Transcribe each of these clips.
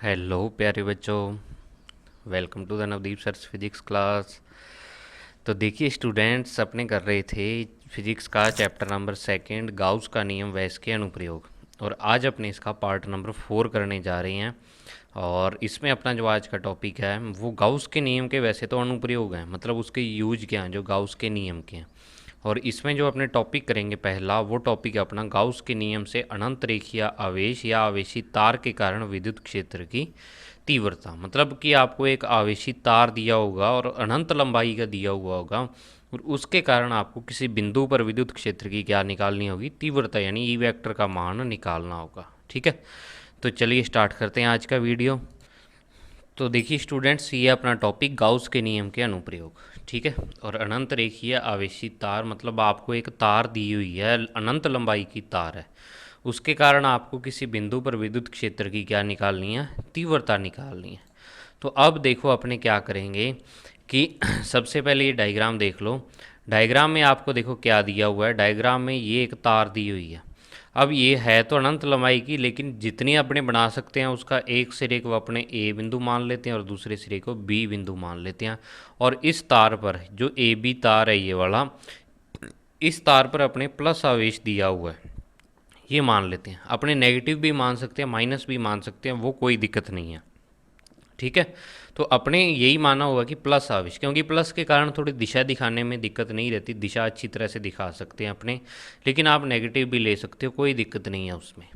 Hello प्यारे बच्चों, welcome to the Navdeep sir's physics class. तो देखिए स्टूडेंट्स, अपने कर रहे थे फिजिक्स का चैप्टर नंबर सेकंड, गाउस का नियम व इसके अनुप्रयोग। और आज अपने इसका पार्ट नंबर 4 करने जा रहे हैं। और इसमें अपना जो आज का टॉपिक है वो गाउस के नियम के वैसे तो अनुप्रयोग हैं, मतलब उसके यूज क्या हैं जो गाउस के नियम के हैं। और इसमें जो अपने टॉपिक करेंगे पहला, वो टॉपिक है अपना गाउस के नियम से अनंत रेखीय आवेश या आवेशी तार के कारण विद्युत क्षेत्र की तीव्रता। मतलब कि आपको एक आवेशी तार दिया होगा और अनंत लंबाई का दिया हुआ होगा, और उसके कारण आपको किसी बिंदु पर विद्युत क्षेत्र की क्या निकालनी होगी, तीव्रता, यानी ई वेक्टर का मान निकालना होगा। ठीक है, तो चलिए स्टार्ट करते हैं आज का वीडियो। तो देखिए स्टूडेंट्स, ये अपना टॉपिक गाउस के नियम के अनुप्रयोग। ठीक है, और अनंत रेखीय आवेशी तार, मतलब आपको एक तार दी हुई है, अनंत लंबाई की तार है, उसके कारण आपको किसी बिंदु पर विद्युत क्षेत्र की क्या निकालनी है, तीव्रता निकालनी है। तो अब देखो अपने क्या करेंगे कि सबसे पहले ये डायग्राम देख लो। डायग्राम में आपको देखो क्या दिया हुआ है, डायग्राम में ये एक तार दी हुई है। अब ये है तो अनंत लंबाई की, लेकिन जितनी अपने बना सकते हैं उसका एक सिरे को अपने ए बिंदु मान लेते हैं और दूसरे सिरे को बी बिंदु मान लेते हैं। और इस तार पर जो ए बी तार है ये वाला, इस तार पर अपने प्लस आवेश दिया हुआ है, ये मान लेते हैं। अपने नेगेटिव भी मान सकते हैं, माइनस भी मान सकते हैं, वो कोई दिक्कत नहीं है। ठीक है, तो अपने यही माना होगा कि प्लस आवेश, क्योंकि प्लस के कारण थोड़ी दिशा दिखाने में दिक्कत नहीं रहती, दिशा अच्छी तरह से दिखा सकते हैं अपने। लेकिन आप नेगेटिव भी ले सकते हो, कोई दिक्कत नहीं है उसमें।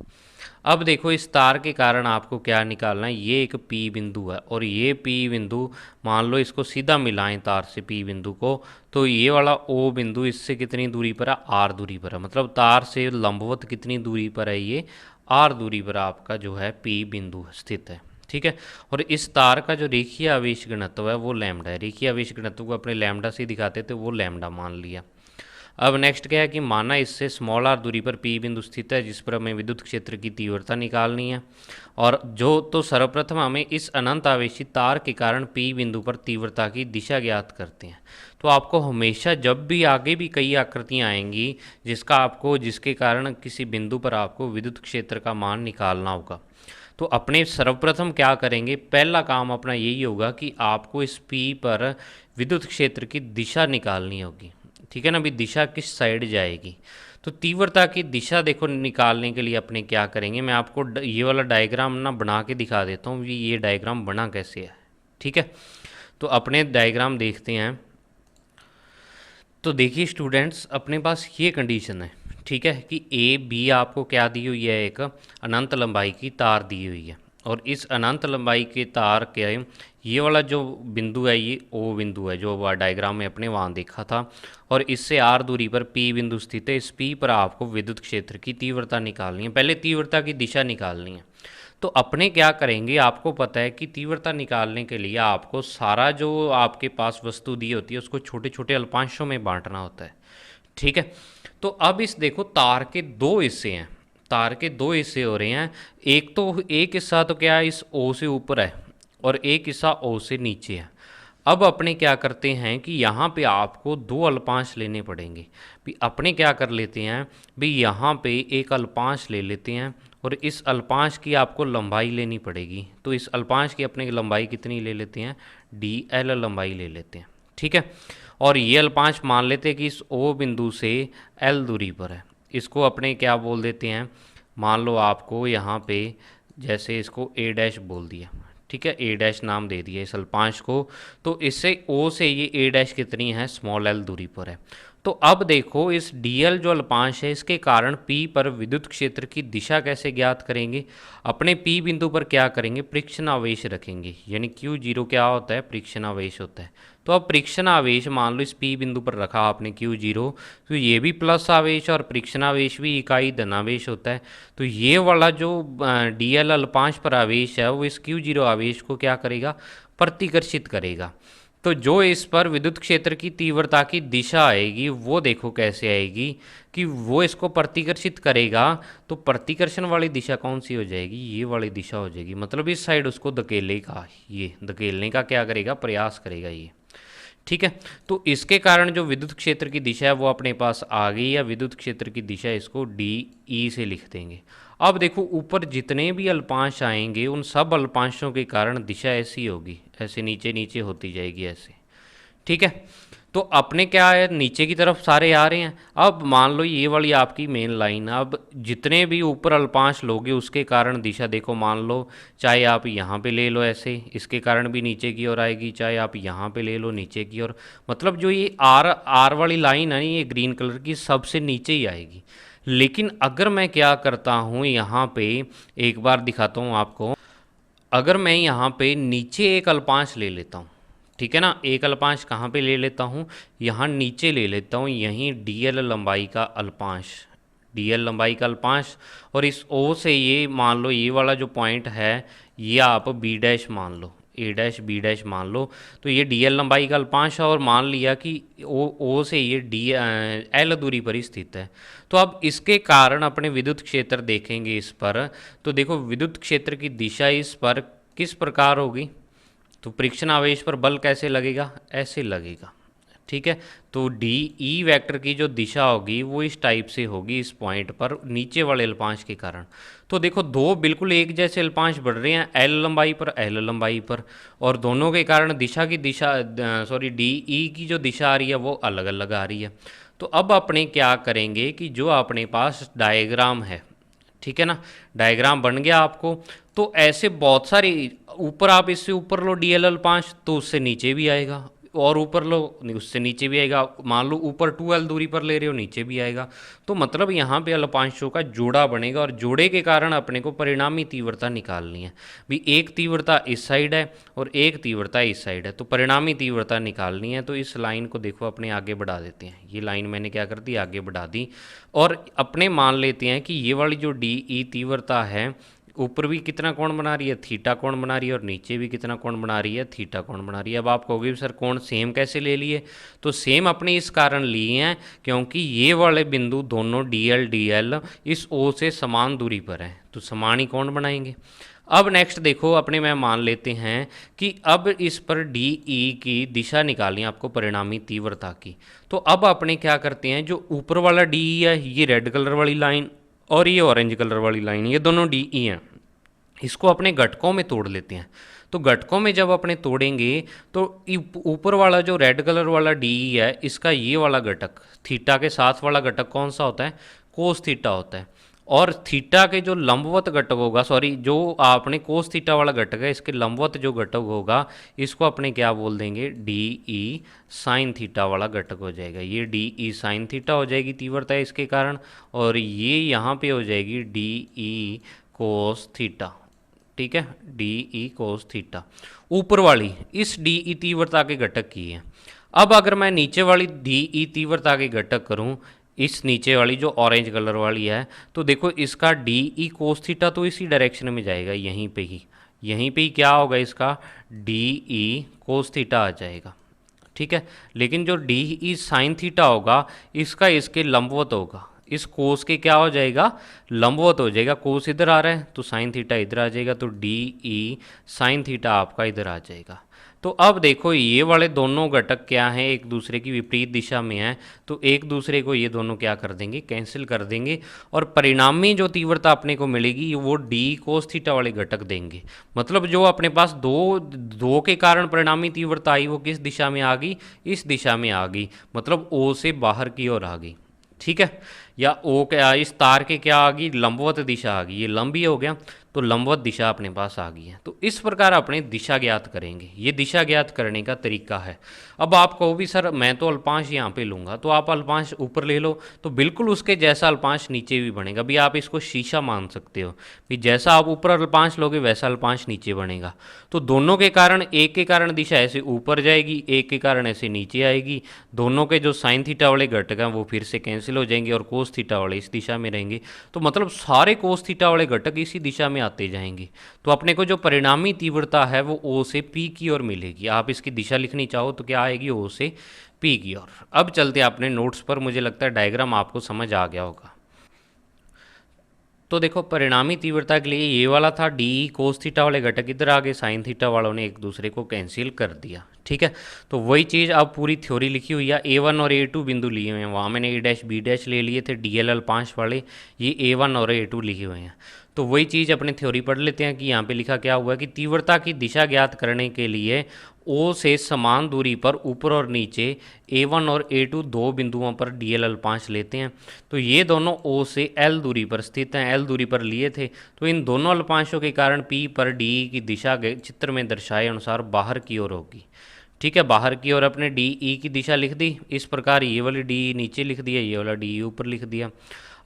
अब देखो इस तार के कारण आपको क्या निकालना है, ये एक पी बिंदु है और ये पी बिंदु, मान लो इसको सीधा मिलाएं तार से पी बिंदु को, तो ये वाला ओ बिंदु इससे कितनी दूरी पर है, आर दूरी पर है। मतलब तार से लंबवत कितनी दूरी पर है, ये आर दूरी पर आपका जो है पी बिंदु स्थित है। ठीक है, और इस तार का जो रेखीय आवेश घनत्व है वो लैम्डा है। रेखीय आवेश घनत्व को अपने लैम्डा से दिखाते थे, वो लैम्डा मान लिया। अब नेक्स्ट क्या है कि माना इससे स्मॉल आर दूरी पर पी बिंदु स्थित है, जिस पर हमें विद्युत क्षेत्र की तीव्रता निकालनी है। और जो तो सर्वप्रथम हमें इस अनंत आवेशी तार के कारण पी बिंदु पर तीव्रता की दिशा ज्ञात करते हैं। तो आपको हमेशा जब भी आगे भी कई आकृतियाँ आएंगी जिसके कारण किसी बिंदु पर आपको विद्युत क्षेत्र का मान निकालना होगा, तो अपने सर्वप्रथम क्या करेंगे, पहला काम अपना यही होगा कि आपको इस पी पर विद्युत क्षेत्र की दिशा निकालनी होगी। ठीक है ना, अभी दिशा किस साइड जाएगी। तो तीव्रता की दिशा देखो निकालने के लिए अपने क्या करेंगे, मैं आपको ये वाला डायग्राम ना बना के दिखा देता हूँ कि ये डायग्राम बना कैसे है। ठीक है, तो अपने डायग्राम देखते हैं। तो देखिए स्टूडेंट्स, अपने पास ये कंडीशन है, ठीक है, कि ए बी आपको क्या दी हुई है, एक अनंत लंबाई की तार दी हुई है। और इस अनंत लंबाई के तार के ये वाला जो बिंदु है ये ओ बिंदु है, जो डायग्राम में अपने वहाँ देखा था। और इससे आर दूरी पर पी बिंदु स्थित है। इस पी पर आपको विद्युत क्षेत्र की तीव्रता निकालनी है, पहले तीव्रता की दिशा निकालनी है। तो अपने क्या करेंगे, आपको पता है कि तीव्रता निकालने के लिए आपको सारा जो आपके पास वस्तु दी होती है उसको छोटे छोटे अल्पांशों में बांटना होता है। ठीक है, तो अब इस देखो तार के दो हिस्से हैं, तार के दो हिस्से हो रहे हैं। एक हिस्सा तो क्या है, इस ओ से ऊपर है और एक हिस्सा ओ से नीचे है। अब अपने क्या करते हैं कि यहाँ पे आपको दो अल्पांश लेने पड़ेंगे। भी अपने क्या कर लेते हैं, भी यहाँ पे एक अल्पांश ले लेते हैं और इस अल्पांश की आपको लंबाई लेनी पड़ेगी। तो इस अल्पांश की अपने लंबाई कितनी ले लेते हैं, डी एल लंबाई ले लेते हैं। ठीक है, और ये अल्पांश मान लेते हैं कि इस ओ बिंदु से एल दूरी पर है। इसको अपने क्या बोल देते हैं, मान लो आपको यहाँ पे जैसे इसको ए डैश बोल दिया। ठीक है, ए डैश नाम दे दिया इस अल्पांश को। तो इससे ओ से ये ए डैश कितनी है, स्मॉल एल दूरी पर है। तो अब देखो इस डी एल जो अल्पांश है, इसके कारण पी पर विद्युत क्षेत्र की दिशा कैसे ज्ञात करेंगे। अपने पी बिंदु पर क्या करेंगे, परीक्षण आवेश रखेंगे, यानी क्यू जीरो क्या होता है, परीक्षण आवेश होता है। तो अब परीक्षण आवेश मान लो इस पी बिंदु पर रखा आपने क्यू जीरो, तो ये भी प्लस आवेश और परीक्षण आवेश भी इकाई धनावेश होता है। तो ये वाला जो डी एल अल्पांश पर आवेश है वो इस क्यू जीरो आवेश को क्या करेगा, प्रतिकर्षित करेगा। तो जो इस पर विद्युत क्षेत्र की तीव्रता की दिशा आएगी वो देखो कैसे आएगी, कि वो इसको प्रतिकर्षित करेगा। तो प्रतिकर्षण वाली दिशा कौन सी हो जाएगी, ये वाली दिशा हो जाएगी। मतलब इस साइड उसको धकेलेगा, ये धकेलने का क्या करेगा, प्रयास करेगा ये। ठीक है, तो इसके कारण जो विद्युत क्षेत्र की दिशा है वो अपने पास आ गई, या विद्युत क्षेत्र की दिशा इसको डी ई से लिख देंगे। अब देखो ऊपर जितने भी अल्पांश आएंगे उन सब अल्पांशों के कारण दिशा ऐसी होगी, ऐसे नीचे नीचे होती जाएगी ऐसे। ठीक है, तो अपने क्या है, नीचे की तरफ सारे आ रहे हैं। अब मान लो ये वाली आपकी मेन लाइन, अब जितने भी ऊपर अल्पांश लोगे उसके कारण दिशा देखो, मान लो चाहे आप यहाँ पे ले लो ऐसे, इसके कारण भी नीचे की ओर आएगी, चाहे आप यहाँ पे ले लो नीचे की ओर। मतलब जो ये आर आर वाली लाइन है ये ग्रीन कलर की, सबसे नीचे ही आएगी। लेकिन अगर मैं क्या करता हूँ यहाँ पे, एक बार दिखाता हूँ आपको, अगर मैं यहाँ पे नीचे एक अल्पांश ले लेता हूँ, ठीक है ना, एक अल्पांश कहाँ पे ले लेता हूँ, यहाँ नीचे ले लेता हूँ, यहीं डीएल लंबाई का अल्पांश, डीएल लंबाई का अल्पांश। और इस ओ से ये मान लो ये वाला जो पॉइंट है ये आप बी डैश मान लो, ए डैश बी डैश मान लो। तो ये डीएल लंबाई का अल्पांश है और मान लिया कि ओ से ये डी एल दूरी पर ही स्थित है। तो अब इसके कारण अपने विद्युत क्षेत्र देखेंगे इस पर, तो देखो विद्युत क्षेत्र की दिशा इस पर किस प्रकार होगी, तो परीक्षण आवेश पर बल कैसे लगेगा, ऐसे लगेगा। ठीक है, तो डी ई वेक्टर की जो दिशा होगी वो इस टाइप से होगी इस पॉइंट पर नीचे वाले अल्पांश के कारण। तो देखो दो बिल्कुल एक जैसे अल्पांश बढ़ रहे हैं एल लंबाई पर एल लंबाई पर, और दोनों के कारण दिशा की दिशा सॉरी डी ई की जो दिशा आ रही है वो अलग अलग आ रही है। तो अब अपने क्या करेंगे कि जो अपने पास डायग्राम है, ठीक है ना, डायग्राम बन गया आपको, तो ऐसे बहुत सारे, ऊपर आप इससे ऊपर लो डीएल अल्पांश तो उससे नीचे भी आएगा, और ऊपर लो उससे नीचे भी आएगा, मान लो ऊपर 2l दूरी पर ले रहे हो नीचे भी आएगा। तो मतलब यहाँ पे अल्पांशों का जोड़ा बनेगा, और जोड़े के कारण अपने को परिणामी तीव्रता निकालनी है भी। एक तीव्रता इस साइड है और एक तीव्रता इस साइड है, तो परिणामी तीव्रता निकालनी है। तो इस लाइन को देखो अपने आगे बढ़ा देते हैं, ये लाइन मैंने क्या कर दी, आगे बढ़ा दी। और अपने मान लेते हैं कि ये वाली जो डी ई तीव्रता है ऊपर भी कितना कोण बना रही है, थीटा कोण बना रही है, और नीचे भी कितना कोण बना रही है, थीटा कोण बना रही है। अब आप कहोगे सर कोण सेम कैसे ले लिए, तो सेम अपने इस कारण लिए हैं क्योंकि ये वाले बिंदु दोनों डी एल इस ओ से समान दूरी पर हैं, तो समान ही कोण बनाएंगे। अब नेक्स्ट देखो अपने में मान लेते हैं कि अब इस पर डी ई की दिशा निकालनी है आपको परिणामी तीव्रता की। तो अब अपने क्या करते हैं, जो ऊपर वाला डी ई है ये रेड कलर वाली लाइन और ये ऑरेंज कलर वाली लाइन, ये दोनों डी ई हैं, इसको अपने घटकों में तोड़ लेते हैं। तो घटकों में जब अपने तोड़ेंगे तो ऊपर वाला जो रेड कलर वाला डी ई है इसका ये वाला घटक थीटा के साथ वाला घटक कौन सा होता है, कोस थीटा होता है। और थीटा के जो लंबवत घटक होगा, सॉरी जो आपने कोस थीटा वाला घटक है इसके लंबवत जो घटक होगा इसको अपने क्या बोल देंगे, डी ई साइन थीटा वाला घटक हो जाएगा। ये डी ई साइन थीटा हो जाएगी तीव्रता इसके कारण, और ये यहाँ पे हो जाएगी डी ई कोस थीटा। ठीक है, डी ई कोस थीटा ऊपर वाली इस डी ई तीव्रता के घटक की है। अब अगर मैं नीचे वाली डी ई तीव्रता के घटक करूं, इस नीचे वाली जो ऑरेंज कलर वाली है, तो देखो इसका डी ई कोस थीटा तो इसी डायरेक्शन में जाएगा, यहीं पे ही क्या होगा, इसका डी ई कोस थीटा आ जाएगा। ठीक है, लेकिन जो डी ई साइन थीटा होगा इसका इसके लंबवत होगा, इस कोस के क्या हो जाएगा, लंबवत हो जाएगा। कोस इधर आ रहा है तो साइन थीटा इधर आ जाएगा, तो डी ई साइन थीटा आपका इधर आ जाएगा। तो अब देखो ये वाले दोनों घटक क्या हैं, एक दूसरे की विपरीत दिशा में हैं, तो एक दूसरे को ये दोनों क्या कर देंगे, कैंसिल कर देंगे, और परिणामी जो तीव्रता अपने को मिलेगी वो डी कोस थीटा वाले घटक देंगे। मतलब जो अपने पास दो के कारण परिणामी तीव्रता आई वो किस दिशा में आ गई, इस दिशा में आ गई, मतलब ओ से बाहर की ओर आ गई। ठीक है, या ओ क्या इस तार के क्या आ गई, लंबवत दिशा आ गई, ये लंबी हो गया तो लंबवत दिशा अपने पास आ गई है। तो इस प्रकार अपने दिशा ज्ञात करेंगे, ये दिशा ज्ञात करने का तरीका है। अब आप कहो भी सर मैं तो अल्पांश यहाँ पे लूँगा, तो आप अल्पांश ऊपर ले लो, तो बिल्कुल उसके जैसा अल्पांश नीचे भी बनेगा। भी आप इसको शीशा मान सकते हो, भी जैसा आप ऊपर अल्पांश लोगे वैसा अल्पांश नीचे बनेगा। तो दोनों के कारण, एक के कारण दिशा ऐसे ऊपर जाएगी, एक के कारण ऐसे नीचे आएगी, दोनों के जो साइन थीटा वाले घटक हैं वो फिर से कैंसिल हो जाएंगे और कोस थीटा वाले इस दिशा में रहेंगे। तो मतलब सारे कोस थीटा वाले घटक इसी दिशा में आते जाएंगे। तो अपने को जो परिणामी तीव्रता है वो ओ से पी की ओर मिलेगी। आप इसकी दिशा लिखनी चाहो तो क्या आएगी, ओ से पी की ओर। अब चलते हैं अपने नोट्स पर, मुझे लगता है डायग्राम आपको समझ आ गया होगा। तो देखो परिणामी तीव्रता के लिए ये वाला था डी कोस थीटा वाले घटक इधर आ गए, साइन थीटा वालों ने एक दूसरे को कैंसिल कर दिया। ठीक है, तो वही चीज़ अब पूरी थ्योरी लिखी हुई है। A1 और A2 बिंदु लिए हुए हैं, वहाँ मैंने A डैश B डैश ले लिए थे DLL5 वाले, ये A1 और A2 लिखे हुए हैं। तो वही चीज़ अपने थ्योरी पढ़ लेते हैं कि यहाँ पे लिखा क्या हुआ है कि तीव्रता की दिशा ज्ञात करने के लिए O से समान दूरी पर ऊपर और नीचे A1 और A2 दो बिंदुओं पर DLL5 लेते हैं। तो ये दोनों O से L दूरी पर स्थित हैं, L दूरी पर लिए थे। तो इन दोनों अल्पांशों के कारण P पर D की दिशा चित्र में दर्शाए अनुसार बाहर की ओर होगी। ठीक है, बाहर की ओर अपने डी ई की दिशा लिख दी इस प्रकार, ये वाली डी नीचे लिख दिया, ये वाला डी ऊपर लिख दिया।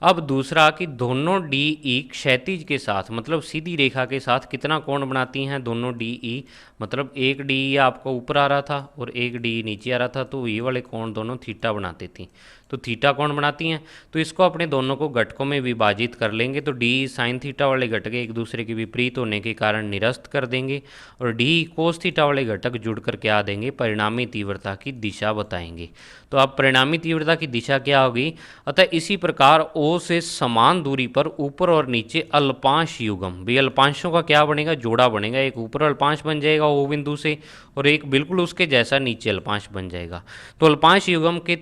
अब दूसरा कि दोनों डी ई क्षैतिज के साथ मतलब सीधी रेखा के साथ कितना कोण बनाती हैं दोनों डी ई, मतलब एक डी ई आपको ऊपर आ रहा था और एक डी नीचे आ रहा था, तो ये वाले कोण दोनों थीटा बनाते थी। तो थीटा कोण बनाती हैं, तो इसको अपने दोनों को घटकों में विभाजित कर लेंगे। तो डी साइन थीटा वाले घटक एक दूसरे के विपरीत होने के कारण निरस्त कर देंगे और डी कोस थीटा वाले घटक जुड़कर क्या देंगे, परिणामी तीव्रता की दिशा बताएंगे। तो अब परिणामी तीव्रता की दिशा क्या होगी, अतः इसी प्रकार ओ से समान दूरी पर ऊपर और नीचे अल्पांश युग्म, भी अल्पांशों का क्या बनेगा, जोड़ा बनेगा। एक ऊपर अल्पांश बन जाएगा ओ बिंदु से और एक बिल्कुल उसके जैसा नीचे अल्पांश बन जाएगा। तो अल्पांश युग्म के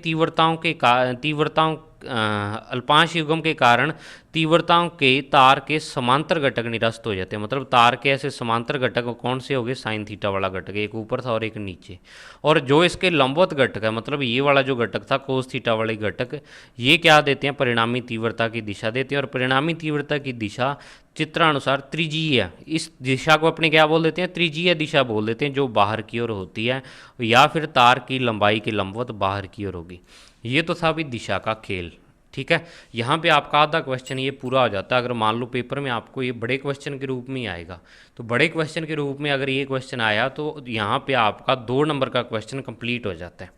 अल्पांश युग्म के कारण तीव्रताओं के तार के समांतर घटक निरस्त हो जाते हैं। मतलब तार के ऐसे समांतर घटक कौन से हो गए, साइन थीटा वाला घटक, एक ऊपर था और एक नीचे। और जो इसके लंबवत घटक है, मतलब ये वाला जो घटक था कोस थीटा वाले घटक, ये क्या देते हैं, परिणामी तीव्रता की दिशा देते हैं। और परिणामी तीव्रता की दिशा चित्रानुसार त्रिज्यीय, इस दिशा को अपने क्या बोल देते हैं, त्रिज्यीय दिशा बोल देते हैं, जो बाहर की ओर होती है, या फिर तार की लंबाई के लंबवत बाहर की ओर होगी। ये तो था भी दिशा का खेल। ठीक है, यहाँ पे आपका आधा क्वेश्चन ये पूरा हो जाता है। अगर मान लो पेपर में आपको ये बड़े क्वेश्चन के रूप में ही आएगा, तो बड़े क्वेश्चन के रूप में अगर ये क्वेश्चन आया तो यहाँ पे आपका 2 नंबर का क्वेश्चन कंप्लीट हो जाता है।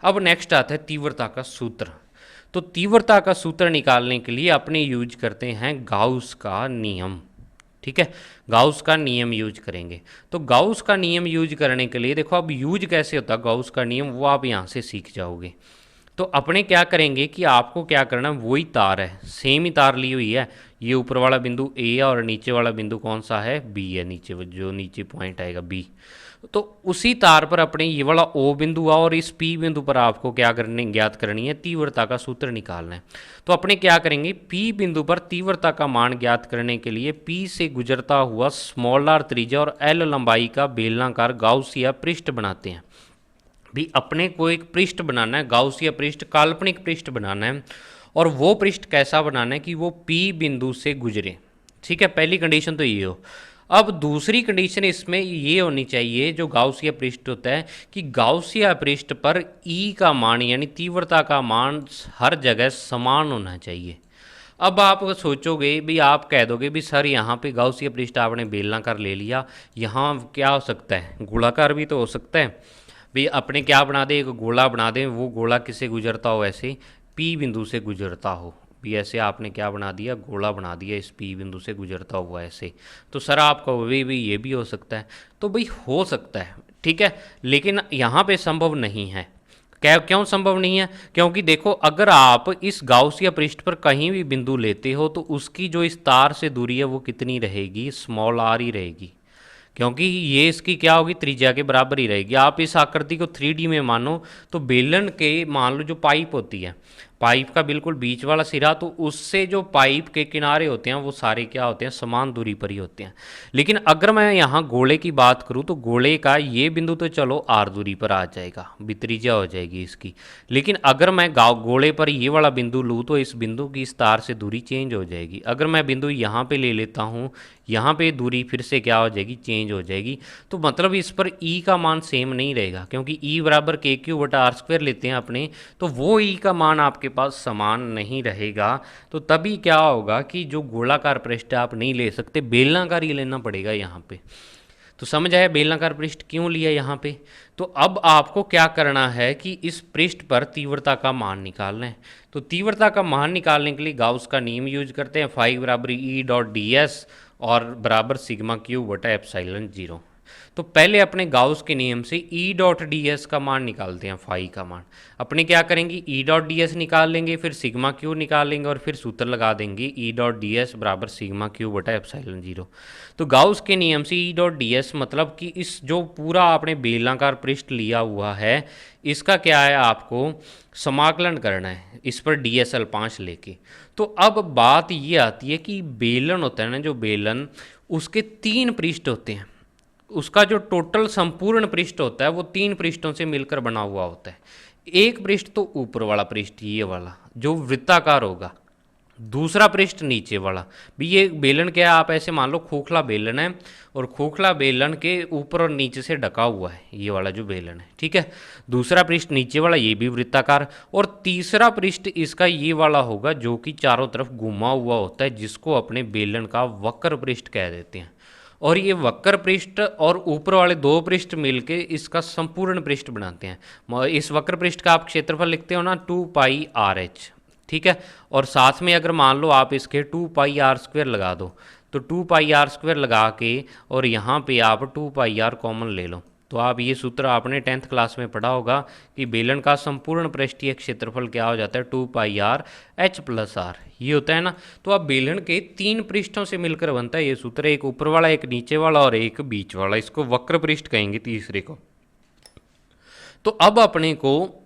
अब नेक्स्ट आता है तीव्रता का सूत्र। तो तीव्रता का सूत्र निकालने के लिए अपने यूज करते हैं गाउस का नियम। ठीक है, गाउस का नियम यूज करेंगे। तो गाउस का नियम यूज करने के लिए देखो, अब यूज कैसे होता है गाउस का नियम, वो आप यहाँ से सीख जाओगे। तो अपने क्या करेंगे कि आपको क्या करना है, वही तार है, सेम ही तार ली हुई है, ये ऊपर वाला बिंदु ए और नीचे वाला बिंदु कौन सा है, बी है, नीचे जो नीचे पॉइंट आएगा बी। तो उसी तार पर अपने ये वाला ओ बिंदु आ और इस पी बिंदु पर आपको क्या करने ज्ञात करनी है, तीव्रता का सूत्र निकालना है। तो अपने क्या करेंगे, पी बिंदु पर तीव्रता का मान ज्ञात करने के लिए पी से गुजरता हुआ स्मॉल आर त्रिज्या और एल लंबाई का बेलनाकार गाउसिया पृष्ठ बनाते हैं। भी अपने को एक पृष्ठ बनाना है, गाउसिया पृष्ठ, काल्पनिक पृष्ठ बनाना है। और वो पृष्ठ कैसा बनाना है कि वो पी बिंदु से गुजरे। ठीक है, पहली कंडीशन तो ये हो। अब दूसरी कंडीशन इसमें ये होनी चाहिए, जो गाउसिया पृष्ठ होता है, कि गाउसिया पृष्ठ पर ई का मान यानी तीव्रता का मान हर जगह समान होना चाहिए। अब आप सोचोगे भी, आप कह दोगे भी सर यहाँ पे गाउसिया पृष्ठ आपने बेलनाकार ले लिया, यहाँ क्या हो सकता है, गोलाकार भी तो हो सकता है। भी अपने क्या बना दे, एक गोला बना दें, वो गोला किससे गुजरता हो, ऐसे पी बिंदु से गुजरता हो। भी ऐसे आपने क्या बना दिया, गोला बना दिया इस पी बिंदु से गुजरता हुआ ऐसे। तो सर आप कहोगे भी ये भी हो सकता है, तो भाई हो सकता है, ठीक है, लेकिन यहाँ पे संभव नहीं है। क्या, क्यों संभव नहीं है, क्योंकि देखो अगर आप इस गाउसिया पृष्ठ पर कहीं भी बिंदु लेते हो तो उसकी जो इस तार से दूरी है वो कितनी रहेगी, स्मॉल आर ही रहेगी, क्योंकि ये इसकी क्या होगी, त्रिज्या के बराबर ही रहेगी। आप इस आकृति को 3D में मानो तो बेलन के मान लो जो पाइप होती है, पाइप का बिल्कुल बीच वाला सिरा, तो उससे जो पाइप के किनारे होते हैं वो सारे क्या होते हैं, समान दूरी पर ही होते हैं। लेकिन अगर मैं यहाँ गोले की बात करूँ तो गोले का ये बिंदु तो चलो आर दूरी पर आ जाएगा, त्रिज्या हो जाएगी इसकी। लेकिन अगर मैं गोले पर ये वाला बिंदु लूँ तो इस बिंदु की इस तार से दूरी चेंज हो जाएगी। अगर मैं बिंदु यहाँ पे ले लेता हूँ, यहाँ पे दूरी फिर से क्या हो जाएगी, चेंज हो जाएगी। तो मतलब इस पर ई का मान सेम नहीं रहेगा, क्योंकि ई बराबर के क्यू बटा आर स्क्वायर लेते हैं अपने, तो वो ई का मान आपके पास समान नहीं रहेगा। तो तभी क्या होगा कि जो गोलाकार पृष्ठ आप नहीं ले सकते, बेलनाकार ही लेना पड़ेगा यहाँ पे। तो समझ आया बेलनाकार पृष्ठ क्यों लिया यहाँ पे। तो अब आपको क्या करना है कि इस पृष्ठ पर तीव्रता का मान निकालना है। तो तीव्रता का मान निकालने के लिए गाउस का नियम यूज करते हैं, फाई बराबर ई डॉट डी एस और बराबर सिग्मा क्यू बटा एप्सिलॉन 0। तो पहले अपने गाउस के नियम से ई डॉट डी एस का मान निकालते हैं, फाई का मान। अपने क्या करेंगे, ई डॉट डी एस निकाल लेंगे, फिर सिग्मा क्यू निकालेंगे और फिर सूत्र लगा देंगे ई डॉट डी एस बराबर सिग्मा क्यू बटा एप्सिलॉन जीरो। तो गाउस के नियम से ई डॉट डी एस मतलब कि इस जो पूरा आपने बेलनाकार पृष्ठ लिया हुआ है इसका क्या है, आपको समाकलन करना है इस पर डी एस अल्पांश लेके। तो अब बात ये आती है कि बेलन होता है ना, जो बेलन उसके 3 पृष्ठ होते हैं, उसका जो टोटल संपूर्ण पृष्ठ होता है वो 3 पृष्ठों से मिलकर बना हुआ होता है। एक पृष्ठ तो ऊपर वाला पृष्ठ ये वाला जो वृत्ताकार होगा, दूसरा पृष्ठ नीचे वाला भी। ये बेलन क्या है, आप ऐसे मान लो खोखला बेलन है और खोखला बेलन के ऊपर और नीचे से ढका हुआ है ये वाला जो बेलन है, ठीक है। दूसरा पृष्ठ नीचे वाला ये भी वृत्ताकार, और तीसरा पृष्ठ इसका ये वाला होगा जो कि चारों तरफ घुमा हुआ होता है, जिसको अपने बेलन का वक्र पृष्ठ कह देते हैं। और ये वक्र पृष्ठ और ऊपर वाले 2 पृष्ठ मिलके इसका संपूर्ण पृष्ठ बनाते हैं। इस वक्र पृष्ठ का आप क्षेत्रफल लिखते हो ना 2 पाई आर एच, ठीक है। और साथ में अगर मान लो आप इसके 2 पाई आर स्क्वायर लगा दो, तो 2 पाई आर स्क्वायर लगा के और यहाँ पे आप 2 पाई आर कॉमन ले लो, तो आप ये सूत्र आपने 10th क्लास में पढ़ा होगा कि बेलन का संपूर्ण पृष्ठीय क्षेत्रफल क्या हो जाता है, 2 पाई आर एच प्लस आर, ये होता है ना। तो अब बेलन के 3 पृष्ठों से मिलकर बनता है ये सूत्र, एक ऊपर वाला, एक नीचे वाला और एक बीच वाला, इसको वक्र पृष्ठ कहेंगे तीसरे को। तो अब अपने को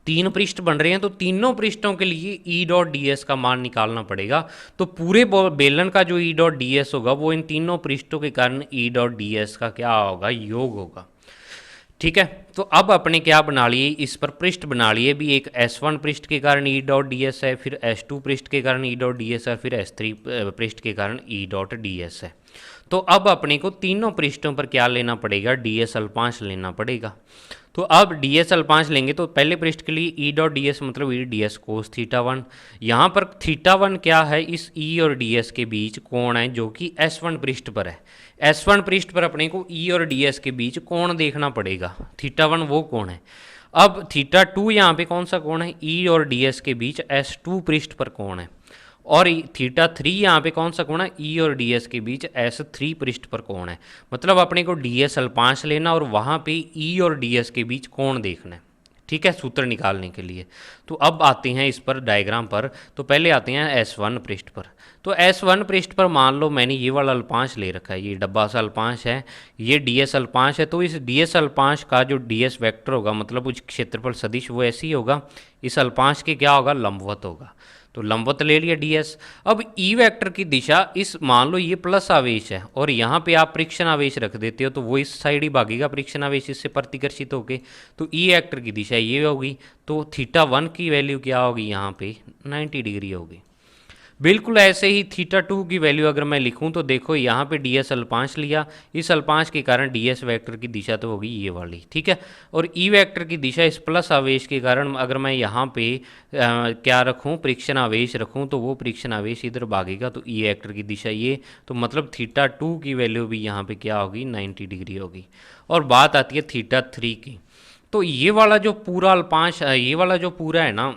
3 पृष्ठ बन रहे हैं, तो तीनों पृष्ठों के लिए ई डॉट डी एस का मान निकालना पड़ेगा। तो पूरे बेलन का जो ई डॉट डी एस होगा वो इन तीनों पृष्ठों के कारण ई डॉट डी एस का क्या होगा, योग होगा, ठीक है। तो अब अपने क्या बना लिए, इस पर पृष्ठ बना लिए भी, एक S1 पृष्ठ के कारण ई डॉट डी एस है, फिर S2 पृष्ठ के कारण ई डॉट डी एस है, फिर S3 पृष्ठ के कारण ई डॉट डी एस है। तो अब अपने को तीनों पृष्ठों पर क्या लेना पड़ेगा, डी एस अल्पांश लेना पड़ेगा। तो अब डी एस अल्पांश लेंगे तो पहले पृष्ठ के लिए ई डॉट डी एस मतलब E D S cos theta 1। यहाँ पर थीटा 1 क्या है, इस ई और डी एस के बीच कोण है जो कि S1 पृष्ठ पर है। S1 पृष्ठ पर अपने को ई और डी एस के बीच कोण देखना पड़ेगा, थीटा 1 वो कोण है। अब थीटा 2 यहाँ पे कौन सा कोण है, ई और डी एस के बीच S2 पृष्ठ पर कोण है। और थीटा 3 यहाँ पे कौन सा कोण है, ई और डी एस के बीच S3 पृष्ठ पर कोण है। मतलब अपने को डी एस अल्पांश लेना और वहाँ पे ई और डी एस के बीच कोण देखना है, ठीक है, सूत्र निकालने के लिए। तो अब आते हैं इस पर डायग्राम पर। तो पहले आते हैं S1 पृष्ठ पर। तो S1 पृष्ठ पर मान लो मैंने ये वाला अल्पांश ले रखा है, ये डब्बा सा अल्पांश है, ये डी एस अल्पांश है। तो इस डी एस अल्पांश का जो डी एस वैक्टर होगा मतलब उस क्षेत्रफल सदिश वो ऐसे ही होगा, इस अल्पांश के क्या होगा, लंबवत होगा। तो लंबवत ले लिया डी एस। अब ई वेक्टर की दिशा, इस मान लो ये प्लस आवेश है और यहाँ पे आप परीक्षण आवेश रख देते हो तो वो इस साइड ही भागेगा परीक्षण आवेश इससे प्रतिकर्षित होके, तो ई वेक्टर की दिशा ये होगी। तो थीटा 1 की वैल्यू क्या होगी, यहाँ पे 90 डिग्री होगी। बिल्कुल ऐसे ही थीटा 2 की वैल्यू अगर मैं लिखूं तो देखो यहाँ पे डी एस अल्पांश लिया, इस अल्पांश के कारण डी एस वैक्टर की दिशा तो होगी ये वाली, ठीक है। और ई वैक्टर की दिशा इस प्लस आवेश के कारण अगर मैं यहाँ पे क्या रखूँ, परीक्षण आवेश रखूँ तो वो परीक्षण आवेश इधर भागेगा, तो ई वैक्टर की दिशा ये, तो मतलब थीटा 2 की वैल्यू भी यहाँ पे क्या होगी, 90 डिग्री होगी। और बात आती है थीटा 3 की। तो ये वाला जो पूरा अल्पांश, ये वाला जो पूरा है ना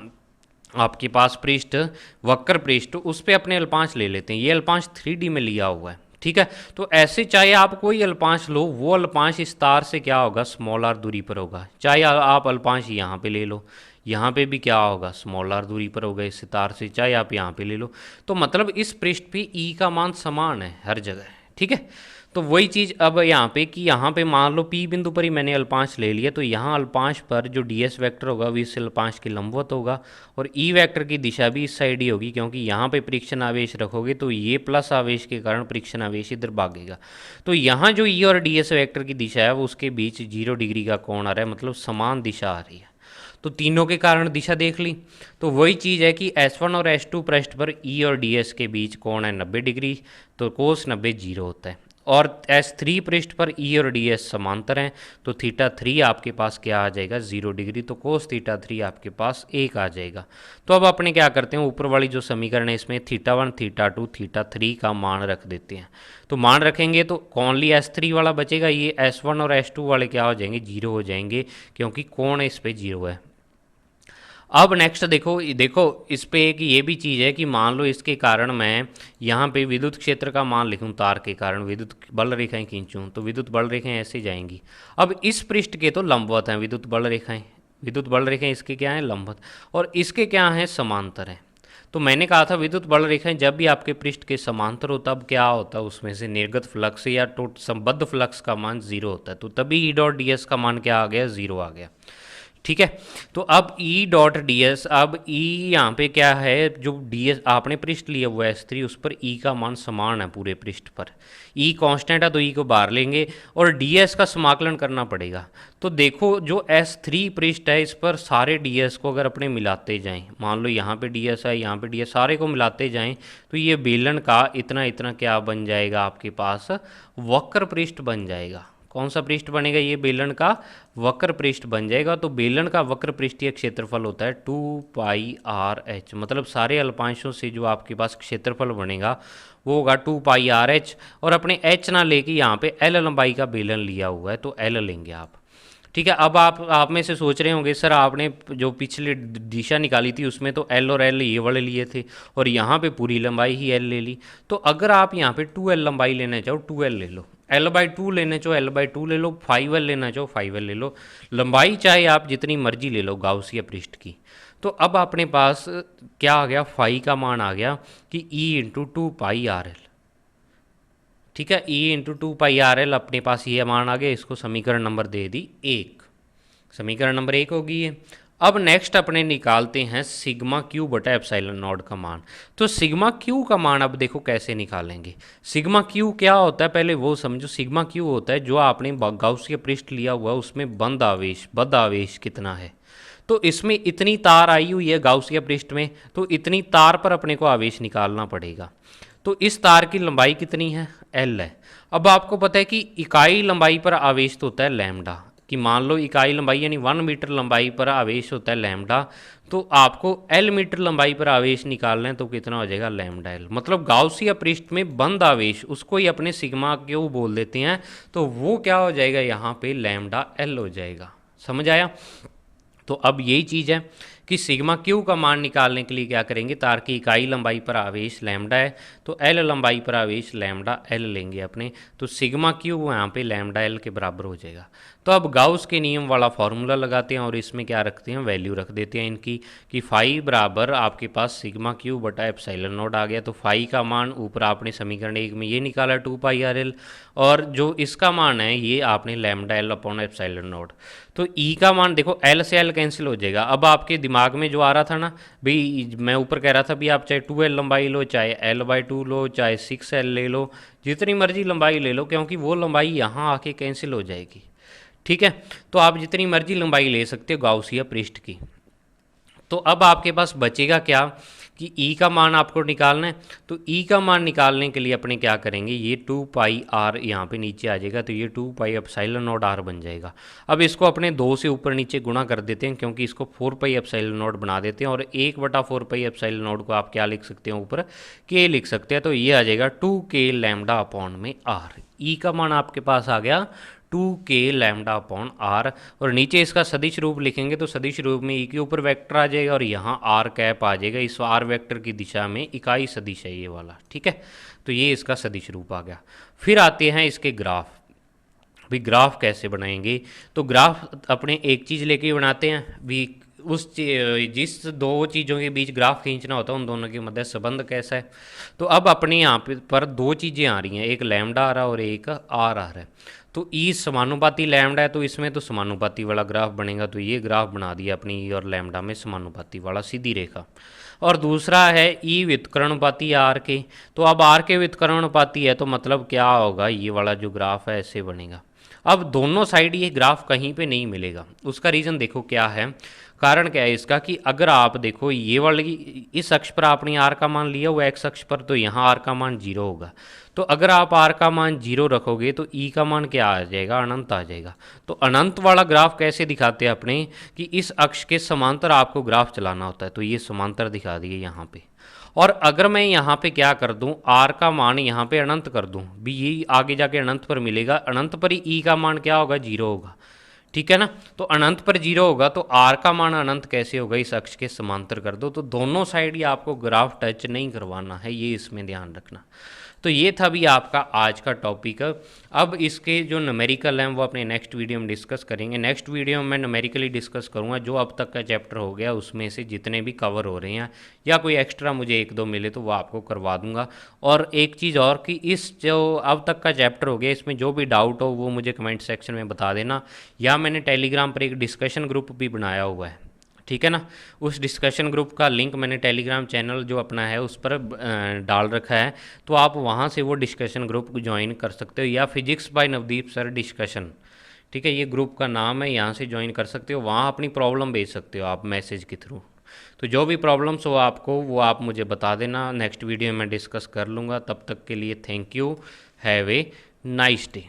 आपके पास पृष्ठ, वक्र पृष्ठ, उस पे अपने अल्पांश ले लेते हैं। ये अल्पांश 3D में लिया हुआ है, ठीक है। तो ऐसे चाहे आप कोई अल्पांश लो, वो अल्पांश इस तार से क्या होगा, स्मॉल आर दूरी पर होगा। चाहे आप अल्पांश यहाँ पे ले लो, यहाँ पे भी क्या होगा, स्मॉल आर दूरी पर होगा इस तार से, चाहे आप यहाँ पे ले लो। तो मतलब इस पृष्ठ पे ई का मान समान है हर जगह, ठीक है। तो वही चीज़ अब यहाँ पे कि यहाँ पे मान लो P बिंदु पर ही मैंने अल्पांश ले लिया, तो यहाँ अल्पांश पर जो डी एस वैक्टर होगा वो इस अल्पांश के लंबवत होगा और ई वैक्टर की दिशा भी इस साइड ही होगी, क्योंकि यहाँ पे परीक्षण आवेश रखोगे तो ये प्लस आवेश के कारण परीक्षण आवेश इधर भागेगा। तो यहाँ जो ई और डी एस वैक्टर की दिशा है वो उसके बीच 0 डिग्री का कोण आ रहा है, मतलब समान दिशा आ रही है। तो तीनों के कारण दिशा देख ली। तो वही चीज़ है कि S1 और S2 पृष्ठ पर ई और डी एस के बीच कोण है 90 डिग्री, तो कोस 90 0 होता है। और S3 पृष्ठ पर ई और डी एस समांतर हैं, तो थीटा 3 आपके पास क्या आ जाएगा, 0 डिग्री, तो कोस थीटा 3 आपके पास 1 आ जाएगा। तो अब अपने क्या करते हैं, ऊपर वाली जो समीकरण है इसमें थीटा 1, थीटा 2, थीटा 3 का मान रख देते हैं। तो मान रखेंगे तो ओनली S3 वाला बचेगा, ये S1 और S2 वाले क्या हो जाएंगे, 0 हो जाएंगे, क्योंकि कोण इस पर 0 है। अब नेक्स्ट देखो देखो इस पे एक ये भी चीज़ है कि मान लो इसके कारण मैं यहाँ पे विद्युत क्षेत्र का मान लिखूँ, तार के कारण विद्युत बल रेखाएं खींचूँ तो विद्युत बल रेखाएं ऐसे जाएंगी। अब इस पृष्ठ के तो लंबवत हैं विद्युत बल रेखाएं, विद्युत बल रेखाएं इसके क्या हैं लंबवत, और इसके क्या हैं समांतर हैं। तो मैंने कहा था विद्युत बल रेखाएं जब भी आपके पृष्ठ के समांतर हो तब क्या होता है, उसमें से निर्गत फ्लक्स या संबद्ध फ्लक्स का मान जीरो होता है, तो तभी ई डॉट डी एस का मान क्या आ गया, जीरो आ गया। ठीक है, तो अब ई डॉट डी एस, अब ई यहाँ पे क्या है, जो डी एस आपने पृष्ठ लिया हुआ है S3 उस पर ई का मान समान है पूरे पृष्ठ पर, ई कांस्टेंट है तो ई को बाहर लेंगे और डी एस का समाकलन करना पड़ेगा। तो देखो जो S3 पृष्ठ है इस पर सारे डी एस को अगर अपने मिलाते जाएं, मान लो यहाँ पे डी एस है यहाँ पे डी एस, सारे को मिलाते जाएं तो ये बेलन का इतना इतना क्या बन जाएगा आपके पास, वक्र पृष्ठ बन जाएगा। कौन सा पृष्ठ बनेगा, ये बेलन का वक्र पृष्ठ बन जाएगा। तो बेलन का वक्र पृष्ठीय क्षेत्रफल होता है 2πr/h, मतलब सारे अल्पांशों से जो आपके पास क्षेत्रफल बनेगा वो होगा 2πr/h, और अपने h ना लेके यहाँ पे l लंबाई का बेलन लिया हुआ है तो l लेंगे आप। ठीक है, अब आप में से सोच रहे होंगे सर आपने जो पिछले दिशा निकाली थी उसमें तो एल और एल ये वाले लिए थे और यहाँ पे पूरी लंबाई ही एल ले ली, तो अगर आप यहाँ पे 2l लंबाई लेना चाहो 2l ले लो, l/2 लेना चाहो l/2 ले लो, 5l लेना चाहो 5l ले लो, लंबाई चाहे आप जितनी मर्जी ले लो गाउसिया पृष्ठ की। तो अब अपने पास क्या आ गया, फाई का मान आ गया कि E/2πrl। ठीक है, E/2πrl अपने पास ये मान आ गया, इसको समीकरण नंबर दे दी 1, समीकरण नंबर 1 होगी ये। अब नेक्स्ट अपने निकालते हैं सिग्मा क्यू बटा एप्सिलॉन नॉट का मान। तो सिग्मा क्यू का मान अब देखो कैसे निकालेंगे। सिग्मा क्यू क्या होता है पहले वो समझो। सिग्मा क्यू होता है जो आपने गाउसिया पृष्ठ लिया हुआ है उसमें बंद आवेश कितना है, तो इसमें इतनी तार आई हुई है गाउसिया पृष्ठ में, तो इतनी तार पर अपने को आवेश निकालना पड़ेगा। तो इस तार की लंबाई कितनी है, एल है। अब आपको पता है कि इकाई लंबाई पर आवेश तो होता है लैम्डा, कि मान लो इकाई लंबाई यानी 1 मीटर लंबाई पर आवेश होता है लैम्डा, तो आपको एल मीटर लंबाई पर आवेश निकालना है तो कितना हो जाएगा लैम्डा एल। मतलब गाउसिया पृष्ठ में बंद आवेश उसको ही अपने सिग्मा क्यू बोल देते हैं, तो वो क्या हो जाएगा यहाँ पे लैम्डा एल हो जाएगा। समझ आया। तो अब यही चीज़ है कि सिग्मा क्यू का मान निकालने के लिए क्या करेंगे, तार की इकाई लंबाई पर आवेश लैम्डा है तो एल लंबाई पर आवेश लैम्डा एल लेंगे अपने, तो सिग्मा क्यू यहाँ पे लैम्डा एल के बराबर हो जाएगा। तो अब गाउस के नियम वाला फॉर्मूला लगाते हैं और इसमें क्या रखते हैं, वैल्यू रख देते हैं इनकी, कि फाई बराबर आपके पास सिग्मा क्यू बटा एप्सिलॉन नॉट आ गया। तो फाई का मान ऊपर आपने समीकरण 1 में ये निकाला 2πrl, और जो इसका मान है ये आपने lambda L upon epsilon not. तो ई का मान देखो एल से एल कैंसिल हो जाएगा। अब आपके दिमाग में जो आ रहा था ना भाई, मैं ऊपर कह रहा था भी आप चाहे 2l लंबाई लो, चाहे l/2 लो, चाहे 6l ले लो, जितनी मर्जी लंबाई ले लो, क्योंकि वो लंबाई यहाँ आके कैंसिल हो जाएगी। ठीक है, तो आप जितनी मर्जी लंबाई ले सकते हो गाउसिया पृष्ठ की। तो अब आपके पास बचेगा क्या कि ई का मान आपको निकालना है। तो ई का मान निकालने के लिए अपने क्या करेंगे, ये 2πr यहाँ पे नीचे आ जाएगा, तो ये 2π एप्सिलॉन नॉट r बन जाएगा। अब इसको अपने 2 से ऊपर नीचे गुणा कर देते हैं, क्योंकि इसको 4π एप्सिलॉन नॉट बना देते हैं, और 1/4π एप्सिलॉन नॉट को आप क्या लिख सकते हैं, ऊपर k लिख सकते हैं। तो ये आ जाएगा 2k लैम्डा अपॉन में r। ई का मान आपके पास आ गया 2k लैम्डा अपॉन r, और नीचे इसका सदिश रूप लिखेंगे तो सदिश रूप में ई के ऊपर वेक्टर आ जाएगा और यहाँ r कैप आ जाएगा। इस r वेक्टर की दिशा में इकाई सदिश है ये वाला। ठीक है, तो ये इसका सदिश रूप आ गया। फिर आते हैं इसके ग्राफ। भी ग्राफ कैसे बनाएंगे, तो ग्राफ अपने एक चीज़ लेके बनाते हैं भी, जिस दो चीज़ों के बीच ग्राफ खींचना होता है उन दोनों के मध्य संबंध कैसा है। तो अब अपने यहाँ पर दो चीज़ें आ रही हैं, एक लैम्डा आ रहा है और एक आर आ रहा है। तो ई समानुपाती लैम्डा है तो इसमें तो समानुपाती वाला ग्राफ बनेगा, तो ये ग्राफ बना दिया अपनी ई और लैम्डा में समानुपाती वाला सीधी रेखा। और दूसरा है ई व्युत्क्रमानुपाती आर के, तो अब आर के व्युत्क्रमानुपाती है तो मतलब क्या होगा, ये वाला जो ग्राफ है ऐसे बनेगा। अब दोनों साइड ये ग्राफ कहीं पे नहीं मिलेगा, उसका रीज़न देखो क्या है, कारण क्या है इसका, कि अगर आप देखो ये वाली इस अक्ष पर आपने आर का मान लिया हुआ एक्स अक्ष पर, तो यहाँ आर का मान 0 होगा। तो अगर आप आर का मान 0 रखोगे तो ई का मान क्या आ जाएगा, अनंत आ जाएगा। तो अनंत वाला ग्राफ कैसे दिखाते हैं अपने, कि इस अक्ष के समांतर आपको ग्राफ चलाना होता है, तो ये समांतर दिखा दिए यहाँ पे। और अगर मैं यहाँ पे क्या कर दूँ, आर का मान यहाँ पे अनंत कर दूँ भी, ये आगे जाके अनंत पर मिलेगा, अनंत पर ही ई का मान क्या होगा, 0 होगा। ठीक है ना। तो अनंत पर जीरो होगा तो आर का मान अनंत कैसे होगा, इस अक्ष के समांतर कर दो। तो दोनों साइड ये आपको ग्राफ टच नहीं करवाना है, ये इसमें ध्यान रखना। तो ये था भी आपका आज का टॉपिक। अब इसके जो न्यूमेरिकल हैं वो अपने नेक्स्ट वीडियो में डिस्कस करेंगे। नेक्स्ट वीडियो में मैं न्यूमेरिकली डिस्कस करूँगा जो अब तक का चैप्टर हो गया उसमें से जितने भी कवर हो रहे हैं, या कोई एक्स्ट्रा मुझे एक दो मिले तो वो आपको करवा दूंगा। और एक चीज़ और कि इस जो अब तक का चैप्टर हो गया इसमें जो भी डाउट हो वो मुझे कमेंट सेक्शन में बता देना, या मैंने टेलीग्राम पर एक डिस्कशन ग्रुप भी बनाया हुआ है, ठीक है ना। उस डिस्कशन ग्रुप का लिंक मैंने टेलीग्राम चैनल जो अपना है उस पर डाल रखा है, तो आप वहाँ से वो डिस्कशन ग्रुप ज्वाइन कर सकते हो, या physics bye Navdeep sir discussion, ठीक है, ये ग्रुप का नाम है, यहाँ से ज्वाइन कर सकते हो। वहाँ अपनी प्रॉब्लम भेज सकते हो आप मैसेज के थ्रू। तो जो भी प्रॉब्लम्स हो आपको वो आप मुझे बता देना, नेक्स्ट वीडियो में डिस्कस कर लूँगा। तब तक के लिए thank you, have a nice day.